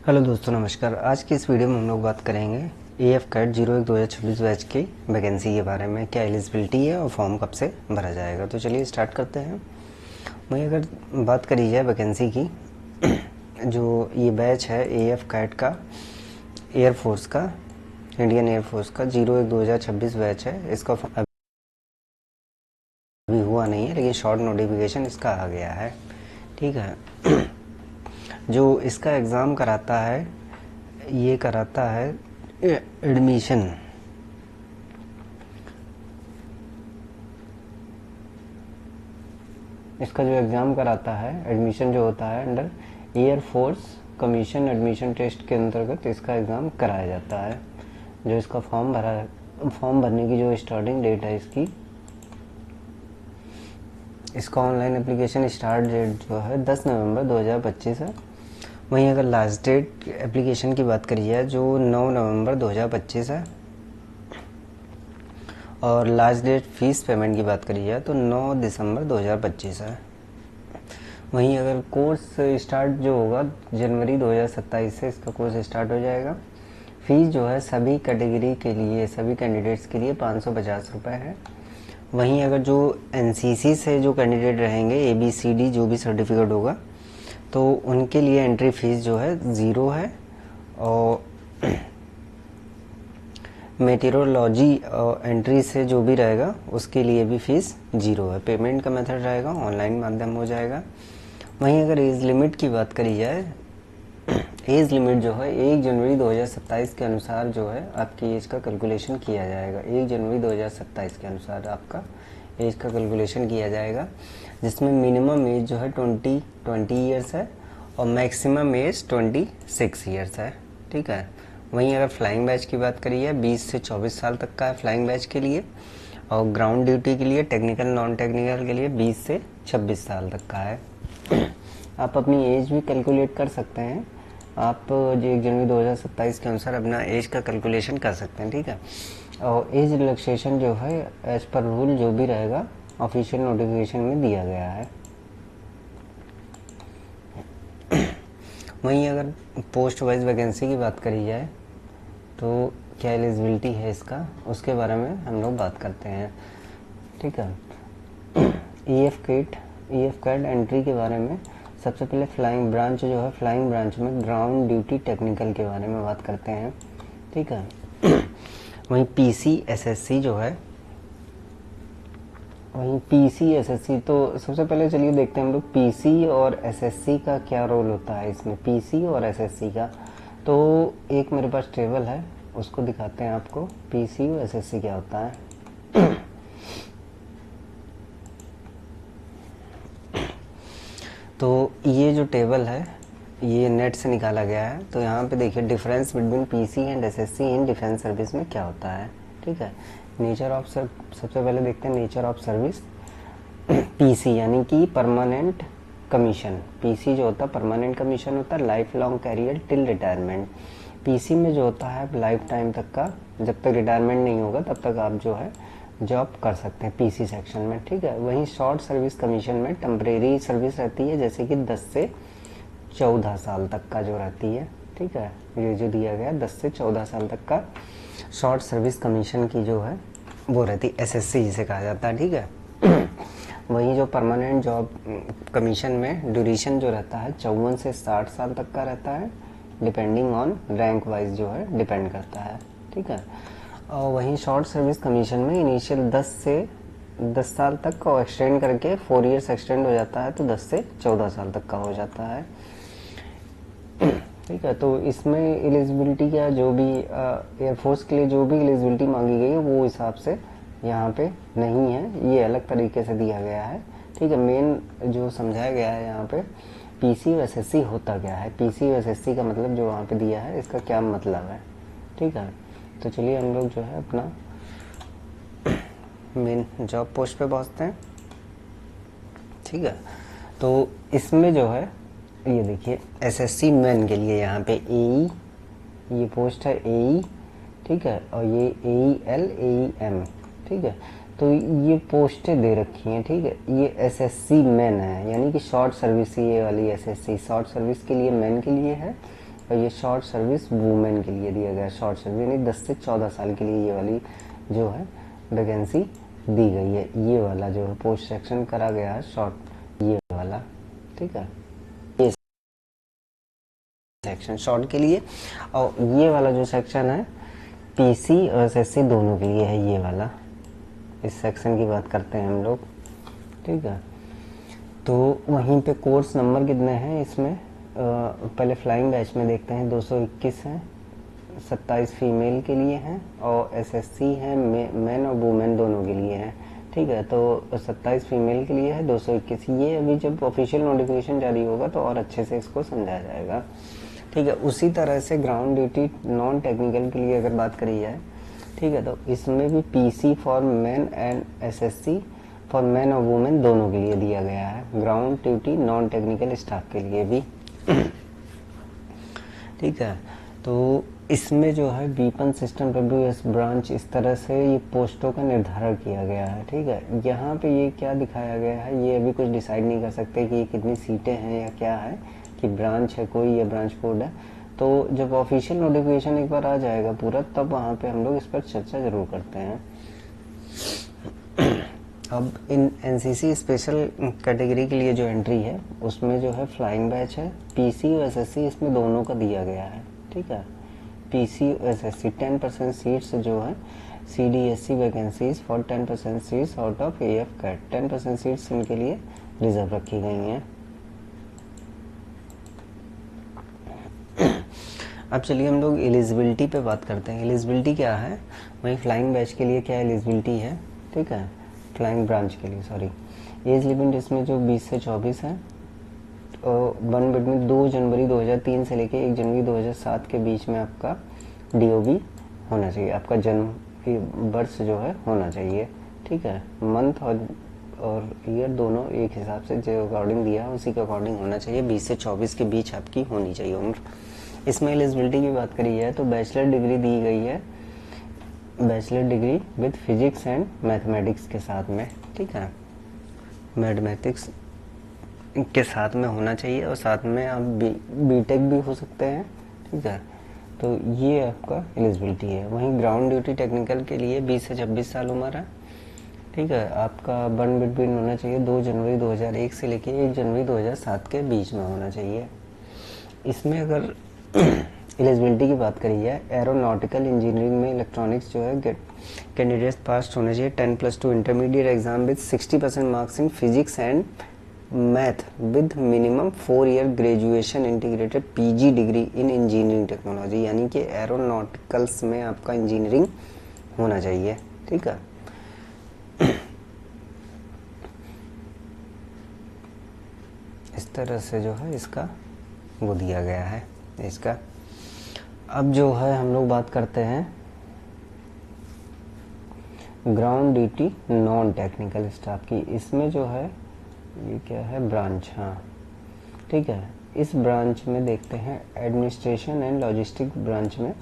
Hello दोस्तों, नमस्कार। आज की इस वीडियो में हम लोग बात करेंगे AF कैट 01/2026 बैच की वैकेंसी के बारे में। क्या एलिजिबिलिटी है और फॉर्म कब से भरा जाएगा। तो चलिए स्टार्ट करते हैं। वहीं अगर बात करी जाए वैकेंसी की, जो ये बैच है AF कैट का, एयरफोर्स का, इंडियन एयरफोर्स का 01/2026 बैच है। इसका अभी हुआ नहीं है, लेकिन शॉर्ट नोटिफिकेशन इसका आ गया है। ठीक है। जो इसका एग्ज़ाम कराता है, ये कराता है एडमिशन। इसका जो एग्ज़ाम कराता है, एडमिशन जो होता है under air force commission admission test के अंतर्गत इसका एग्ज़ाम कराया जाता है। जो इसका फॉर्म भरने की जो स्टार्टिंग डेट है इसका ऑनलाइन एप्लीकेशन स्टार्ट डेट जो है 10 नवंबर 2025 है। वहीं अगर लास्ट डेट एप्लीकेशन की बात करी जाए जो 9 नवंबर 2025 है, और लास्ट डेट फीस पेमेंट की बात करी जाए तो 9 दिसंबर 2025 है। वहीं अगर कोर्स स्टार्ट जो होगा जनवरी 2027 से इसका कोर्स स्टार्ट हो जाएगा। फीस जो है सभी कैटेगरी के लिए, सभी कैंडिडेट्स के लिए 550 रुपये है। वहीं अगर जो NCC से जो कैंडिडेट रहेंगे, ABCD जो भी सर्टिफिकेट होगा, तो उनके लिए एंट्री फीस जो है 0 है। और मेटीरियोलॉजी एंट्री से जो भी रहेगा उसके लिए भी फीस 0 है। पेमेंट का मेथड रहेगा ऑनलाइन माध्यम हो जाएगा। वहीं अगर एज लिमिट की बात करी जाए, एज लिमिट जो है 1 जनवरी 2027 के अनुसार जो है आपकी एज का कैलकुलेशन किया जाएगा। 1 जनवरी 2027 के अनुसार आपका एज का कैलकुलेशन किया जाएगा, जिसमें मिनिमम एज जो है 20 ईयर्स है और मैक्सिमम एज 26 ईयर्स है। ठीक है। वहीं अगर फ्लाइंग बैच की बात करिए 20 से 24 साल तक का है फ्लाइंग बैच के लिए, और ग्राउंड ड्यूटी के लिए, टेक्निकल नॉन टेक्निकल के लिए 20 से 26 साल तक का है। आप अपनी एज भी कैलकुलेट कर सकते हैं। आप जो 1 जनवरी 2027 के अनुसार अपना एज का कैलकुलेशन कर सकते हैं। ठीक है। और एज रिलैक्सेशन जो है एज पर रूल जो भी रहेगा ऑफिशियल नोटिफिकेशन में दिया गया है। वहीं अगर पोस्ट वाइज वैकेंसी की बात करी जाए तो क्या एलिजिबिलिटी है इसका, उसके बारे में हम लोग बात करते हैं। ठीक है। EF कैट एंट्री के बारे में सबसे पहले फ्लाइंग ब्रांच जो है, फ्लाइंग ब्रांच में ग्राउंड ड्यूटी टेक्निकल के बारे में बात करते हैं। ठीक है। वहीं PCSSC जो है, वहीं PCSSC, तो सबसे पहले चलिए देखते हैं हम लोग PC और SSC का क्या रोल होता है इसमें। PC और SSC का तो एक मेरे पास टेबल है, उसको दिखाते हैं आपको। PC और SSC क्या होता है। तो ये जो टेबल है ये नेट से निकाला गया है। तो यहाँ पे देखिए difference between PC and SSC in defence service में क्या होता है। ठीक है। नेचर ऑफ सबसे पहले देखते हैं नेचर ऑफ सर्विस। PC यानी कि परमानेंट कमीशन। PC जो होता है परमानेंट कमीशन होता है, life long career till retirement. PC में जो होता है लाइफ टाइम तक का, जब तक रिटायरमेंट नहीं होगा तब तक आप जो है जॉब कर सकते हैं PC सेक्शन में। ठीक है। वहीं शॉर्ट सर्विस कमीशन में टेम्परेरी सर्विस रहती है, जैसे कि 10 से 14 साल तक का जो रहती है। ठीक है। ये जो दिया गया 10 से 14 साल तक का शॉर्ट सर्विस कमीशन की जो है वो रहती है, SSC जिसे कहा जाता है। ठीक है। वहीं जो परमानेंट जॉब कमीशन में ड्यूरेशन जो रहता है 54 से 60 साल तक का रहता है, डिपेंडिंग ऑन रैंक वाइज जो है डिपेंड करता है। ठीक है। और वहीं शॉर्ट सर्विस कमीशन में इनिशियल 10 साल तक का एक्सटेंड करके 4 इयर्स एक्सटेंड हो जाता है, तो 10 से 14 साल तक का हो जाता है। ठीक है। तो इसमें एलिजिबिलिटी क्या, जो भी एयरफोर्स के लिए जो भी एलिजिबिलिटी मांगी गई है वो हिसाब से यहाँ पे नहीं है, ये अलग तरीके से दिया गया है। ठीक है। मेन जो समझाया गया है यहाँ पे PC और SSC होता क्या है, PC और SSC का मतलब जो वहाँ पे दिया है इसका क्या मतलब है। ठीक है। तो चलिए हम लोग जो है अपना मेन जॉब पोस्ट पे पहुँचते हैं। ठीक है। तो इसमें जो है ये देखिए SSC मेन के लिए यहाँ पे AE, ये पोस्ट है AE। ठीक है। और ये AEL AEM। ठीक है। तो ये पोस्टें दे रखी हैं। ठीक है। ये SSC मेन है, यानी कि शॉर्ट सर्विस, ये वाली SSC शॉर्ट सर्विस के लिए मेन के लिए है, और ये शॉर्ट सर्विस वुमेन के लिए दिया गया, शॉर्ट सर्विस यानी 10 से 14 साल के लिए ये वाली जो है वैकेंसी दी गई है। ये वाला जो है पोस्ट सेक्शन करा गया है शॉर्ट, ये वाला, ठीक है, ये सेक्शन शॉर्ट के लिए। और ये वाला जो सेक्शन है पीसी और एसएससी दोनों के लिए है, ये वाला, इस सेक्शन की बात करते हैं हम लोग, ठीक है। तो वहीं पे कोर्स नंबर कितने हैं इसमें, पहले फ्लाइंग बैच में देखते हैं, 221 हैं, 27 फीमेल के लिए हैं, और एसएससी है मैन और वुमेन दोनों के लिए हैं, ठीक है। तो 27 फीमेल के लिए है, 221। ये अभी जब ऑफिशियल नोटिफिकेशन जारी होगा तो और अच्छे से इसको समझाया जाएगा, ठीक है। उसी तरह से ग्राउंड ड्यूटी नॉन टेक्निकल के लिए अगर बात करी जाए, ठीक है, तो इसमें भी PC for man and SSC for man और वुमेन दोनों के लिए दिया गया है, ground duty non technical staff के लिए भी, ठीक है। तो इसमें जो है वीपन सिस्टम डब्ल्यूएस ब्रांच, इस तरह से ये पोस्टों का निर्धारण किया गया है, ठीक है। यहाँ पे ये क्या दिखाया गया है, ये अभी कुछ डिसाइड नहीं कर सकते कि कितनी सीटें हैं या क्या है, कि ब्रांच है कोई या ब्रांच कोड है। तो जब ऑफिशियल नोटिफिकेशन एक बार आ जाएगा पूरा, तब वहाँ पे हम लोग इस पर चर्चा जरूर करते हैं। अब इन एनसीसी स्पेशल कैटेगरी के लिए जो एंट्री है उसमें जो है फ्लाइंग बैच है, पीसी और एसएससी इसमें दोनों का दिया गया है, ठीक है। पीसी और एसएससी 10% सीट्स जो है CDSC vacancies for 10% seats out of AF CAT, 10% seats इनके लिए रिजर्व रखी गई हैं। अब चलिए हम लोग एलिजिबिलिटी पे बात करते हैं। एलिजिबिलिटी क्या है, वही फ्लाइंग बैच के लिए क्या एलिजिबिलिटी है, ठीक है, फ्लाइंग ब्रांच के लिए, सॉरी। एज लिमिट इसमें जो 20 से 24 है, और वन बिटवीन 2 जनवरी 2003 से लेके 1 जनवरी 2007 के बीच में आपका डीओबी होना चाहिए, आपका जन्म वर्ष जो है होना चाहिए, ठीक है। मंथ और ईयर दोनों एक हिसाब से जो अकॉर्डिंग दिया है उसी के अकॉर्डिंग होना चाहिए, 20 से 24 के बीच आपकी होनी चाहिए उम्र। इसमें एलिजिबिलिटी की बात करी है तो बैचलर डिग्री दी गई है, bachelor degree with physics and mathematics के साथ में, ठीक है, मैथमेटिक्स के साथ में होना चाहिए, और साथ में आप बीटेक भी हो सकते हैं, ठीक है। तो ये आपका एलिजिबिलिटी है। वहीं ग्राउंड ड्यूटी टेक्निकल के लिए 20 से 26 साल उम्र है, ठीक है। आपका बर्न बिटवीन होना चाहिए 2 जनवरी 2001 से लेके 1 जनवरी 2007 के बीच में होना चाहिए। इसमें अगर एलिजिबिलिटी की बात करी जाए, एरोनॉटिकल इंजीनियरिंग में इलेक्ट्रॉनिक्स जो है कैंडिडेट्स पास होने चाहिए 10+2 intermediate exam with 60% marks in physics and math with minimum 4 year graduation integrated PG degree in engineering technology, यानी कि एरोनॉटिकल्स में आपका इंजीनियरिंग होना चाहिए, ठीक है। इस तरह से जो है इसका वो दिया गया है इसका। अब जो है हम लोग बात करते हैं ground duty non technical staff की। इसमें जो है ये क्या है, ब्रांच, हाँ, ठीक है। इस ब्रांच में देखते हैं एडमिनिस्ट्रेशन एंड लॉजिस्टिक ब्रांच में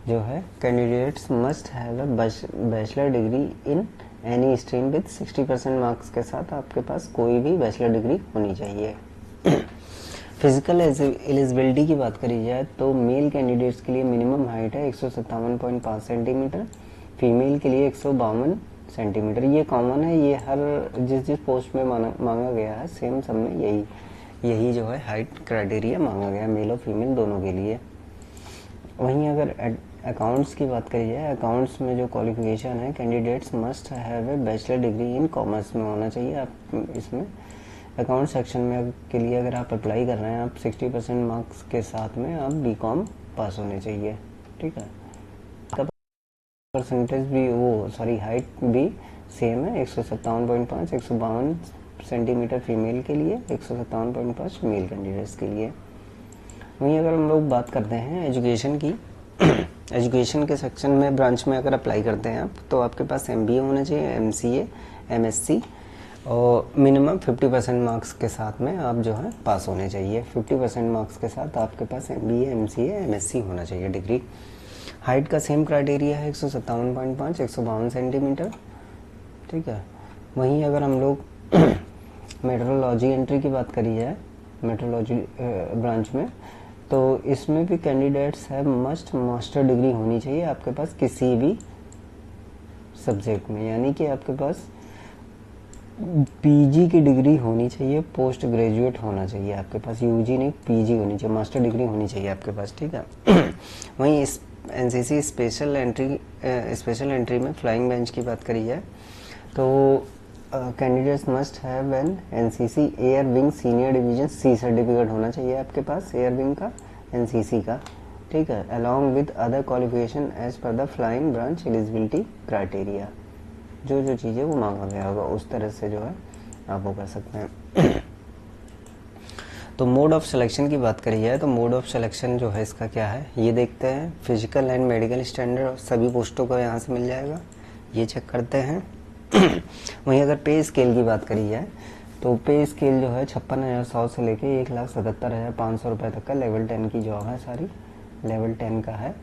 जो है candidates must have a bachelor degree in any stream with 60% marks के साथ आपके पास कोई भी बैचलर डिग्री होनी चाहिए। फिजिकल एलिजिबिलिटी की बात करी जाए तो मेल कैंडिडेट्स के लिए मिनिमम हाइट है 157.5 सेंटीमीटर, फीमेल के लिए 152 सेंटीमीटर। ये कॉमन है, ये हर जिस पोस्ट में मांगा गया है सेम सब में यही जो है हाइट क्राइटेरिया मांगा गया है, मेल और फीमेल दोनों के लिए। वहीं अगर अकाउंट्स की बात करी जाए, अकाउंट्स में जो क्वालिफिकेशन है candidates must have a bachelor degree in commerce में होना चाहिए। आप इसमें अकाउंट सेक्शन में के लिए अगर आप अप्लाई कर रहे हैं, आप 60% मार्क्स के साथ में आप बीकॉम पास होने चाहिए, ठीक है। परसेंटेज भी वो सॉरी हाइट भी सेम है, 157.5, 152 सेंटीमीटर फीमेल के लिए, 157.5 मेल कैंडिडेट्स के लिए। वहीं अगर हम लोग बात करते हैं एजुकेशन की, एजुकेशन के सेक्शन में ब्रांच में अगर अप्लाई करते हैं आप, तो आपके पास एमबीए होना चाहिए, एमसीए, एमएससी, और मिनिमम 50% मार्क्स के साथ में आप जो है पास होने चाहिए। 50% मार्क्स के साथ आपके पास एमबीए, एमसीए, एमएससी होना चाहिए डिग्री। हाइट का सेम क्राइटेरिया है 157.5, 152 सेंटीमीटर, ठीक है। वहीं अगर हम लोग मेट्रोलॉजी एंट्री की बात करी जाए, मेट्रोलॉजी ब्रांच में तो इसमें भी कैंडिडेट्स है मस्ट मास्टर डिग्री होनी चाहिए आपके पास किसी भी सब्जेक्ट में, यानी कि आपके पास पीजी की डिग्री होनी चाहिए, पोस्ट ग्रेजुएट होना चाहिए आपके पास, यूजी नहीं पीजी होनी चाहिए, मास्टर डिग्री होनी चाहिए आपके पास, ठीक है। वहीं इस एनसीसी स्पेशल एंट्री में फ्लाइंग बेंच की बात करी जाए तो candidates must have an NCC air wing senior division C certificate होना चाहिए आपके पास, एयर विंग का, एनसीसी का, ठीक है, along with other qualification as per the flying branch eligibility criteria. जो जो चीज़ें वो मांगा गया होगा उस तरह से जो है आप वो कर सकते हैं। तो मोड ऑफ सिलेक्शन की बात करी जाए तो मोड ऑफ सिलेक्शन जो है इसका क्या है ये देखते हैं। फिजिकल एंड मेडिकल स्टैंडर्ड सभी पोस्टों को यहाँ से मिल जाएगा, ये चेक करते हैं। वहीं अगर पे स्केल की बात करी जाए तो पे स्केल जो है 56,100 से लेके 1,77,500 रुपये तक का लेवल 10 की जॉब है, सारी लेवल 10 का है।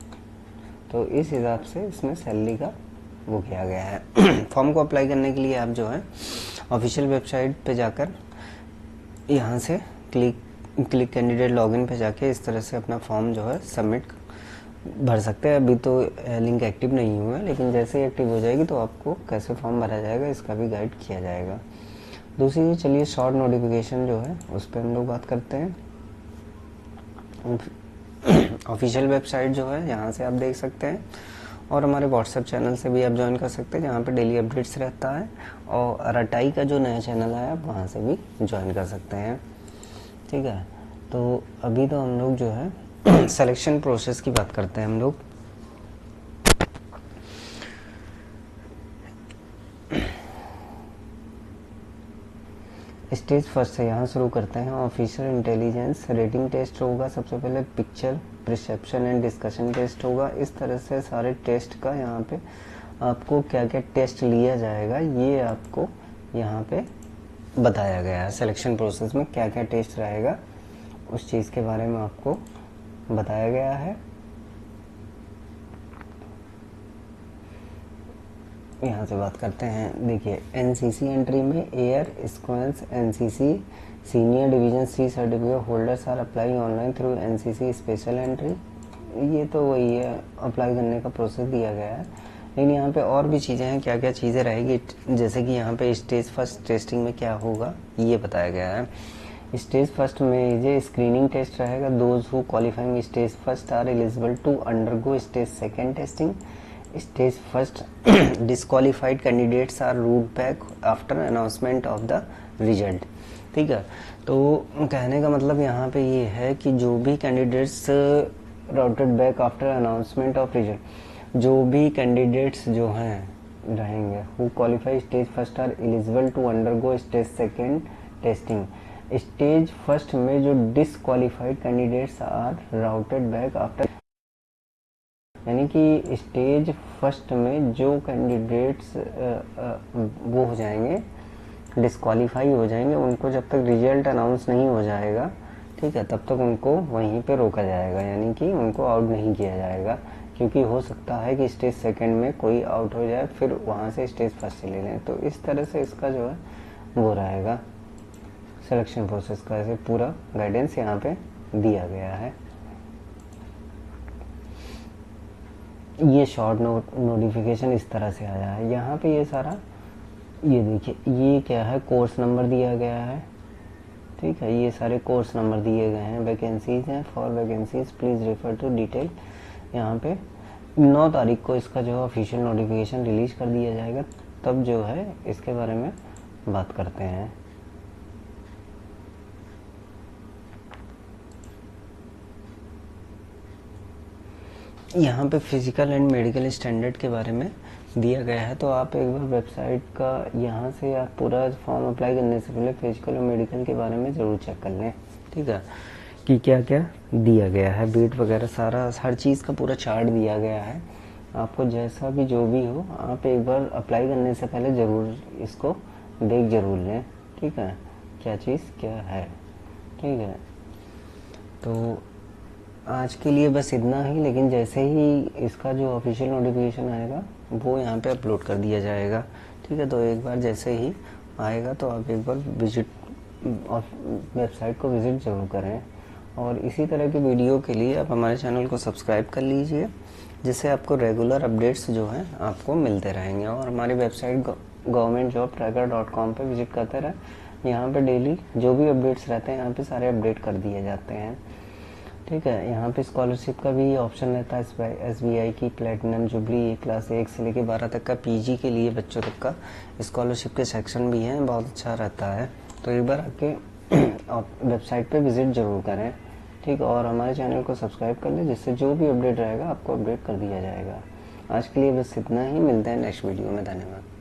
तो इस हिसाब से इसमें सैलरी का वो किया गया है। फॉर्म को अप्लाई करने के लिए आप जो है ऑफिशियल वेबसाइट पे जाकर यहाँ से क्लिक कैंडिडेट लॉगिन पे जाके इस तरह से अपना फॉर्म जो है सबमिट भर सकते हैं। अभी तो लिंक एक्टिव नहीं हुआ है, लेकिन जैसे ही एक्टिव हो जाएगी तो आपको कैसे फॉर्म भरा जाएगा इसका भी गाइड किया जाएगा। दूसरी चीज़ चलिए शॉर्ट नोटिफिकेशन जो है उस पर हम लोग बात करते हैं। ऑफिशियल वेबसाइट जो है यहाँ से आप देख सकते हैं और हमारे व्हाट्सएप चैनल से भी आप ज्वाइन कर सकते हैं जहाँ पे डेली अपडेट्स रहता है, और रटाई का जो नया चैनल है आप वहाँ से भी ज्वाइन कर सकते हैं, ठीक है। तो अभी तो हम लोग जो है सिलेक्शन प्रोसेस की बात करते हैं हम लोग। स्टेज फर्स्ट से यहाँ शुरू करते हैं। ऑफिशियल इंटेलिजेंस रेटिंग टेस्ट होगा, सबसे पहले picture perception and discussion test होगा। इस तरह से सारे टेस्ट का यहाँ पे आपको क्या क्या टेस्ट लिया जाएगा ये आपको यहाँ पे बताया गया है। सिलेक्शन प्रोसेस में क्या क्या टेस्ट रहेगा उस चीज़ के बारे में आपको बताया गया है। यहाँ से बात करते हैं, देखिए एनसीसी एंट्री में air squads NCC senior division C certificate holders are apply online through NCC special entry. ये तो वही है, अप्लाई करने का प्रोसेस दिया गया है, लेकिन यहाँ पे और भी चीज़ें हैं। क्या क्या चीज़ें रहेगी, जैसे कि यहाँ पे स्टेज फर्स्ट टेस्टिंग में क्या होगा ये बताया गया है। स्टेज फर्स्ट में ये स्क्रीनिंग टेस्ट रहेगा। Those who qualifying stage first are eligible to undergo stage second testing. Stage first disqualified candidates are route back after announcement of the result, ठीक है। तो कहने का मतलब यहाँ पे ये है कि जो भी candidates routed back after announcement of result, जो भी कैंडिडेट्स जो हैं रहेंगे who qualify stage first are eligible to undergo stage second testing. Stage first में जो disqualified candidates are routed back after, यानी कि स्टेज फर्स्ट में जो कैंडिडेट्स वो हो जाएंगे डिसक्वालीफाई हो जाएंगे, उनको जब तक रिजल्ट अनाउंस नहीं हो जाएगा, ठीक है, तब तक उनको वहीं पे रोका जाएगा, यानी कि उनको आउट नहीं किया जाएगा। क्योंकि हो सकता है कि स्टेज सेकंड में कोई आउट हो जाए फिर वहाँ से स्टेज फर्स्ट से ले लें। तो इस तरह से इसका जो है वो रहेगा सिलेक्शन प्रोसेस का, ऐसे पूरा गाइडेंस यहाँ पे दिया गया है। ये शॉर्ट नोटिफिकेशन इस तरह से आया है। यहाँ पे ये सारा ये देखिए ये क्या है, कोर्स नंबर दिया गया है, ठीक है, ये सारे कोर्स नंबर दिए गए हैं। वैकेंसीज हैं, for vacancies please refer to detail. यहाँ पे 9 तारीख को इसका जो है ऑफिशियल नोटिफिकेशन रिलीज कर दिया जाएगा, तब जो है इसके बारे में बात करते हैं। यहाँ पे फिजिकल एंड मेडिकल स्टैंडर्ड के बारे में दिया गया है, तो आप एक बार वेबसाइट का यहाँ से आप पूरा फॉर्म अप्लाई करने से पहले फिजिकल और मेडिकल के बारे में ज़रूर चेक कर लें, ठीक है, कि क्या क्या दिया गया है, वेट वगैरह सारा हर चीज़ का पूरा चार्ट दिया गया है। आपको जैसा भी जो भी हो आप एक बार अप्लाई करने से पहले ज़रूर इसको देख ज़रूर लें, ठीक है, क्या चीज़ क्या है, ठीक है। तो आज के लिए बस इतना ही, लेकिन जैसे ही इसका जो ऑफिशियल नोटिफिकेशन आएगा वो यहाँ पे अपलोड कर दिया जाएगा, ठीक है। तो एक बार जैसे ही आएगा तो आप एक बार विजिट वेबसाइट को विज़िट ज़रूर करें। और इसी तरह की वीडियो के लिए आप हमारे चैनल को सब्सक्राइब कर लीजिए, जिससे आपको रेगुलर अपडेट्स जो हैं आपको मिलते रहेंगे। और हमारी वेबसाइट governmentjobtracker.com पे विजिट करते रहें। यहाँ पे डेली जो भी अपडेट्स रहते हैं यहाँ पे सारे अपडेट कर दिए जाते हैं, ठीक है। यहाँ पे स्कॉलरशिप का भी ऑप्शन रहता है, SBI की प्लेटिनम जुबली क्लास 1 से लेकर 12 तक का PG के लिए बच्चों तक का स्कॉलरशिप के सेक्शन भी हैं, बहुत अच्छा रहता है। तो एक बार आके वेबसाइट पे विज़िट ज़रूर करें, ठीक। और हमारे चैनल को सब्सक्राइब कर लें, जिससे जो भी अपडेट रहेगा आपको अपडेट कर दिया जाएगा। आज के लिए बस इतना ही, मिलते हैं नेक्स्ट वीडियो में। धन्यवाद।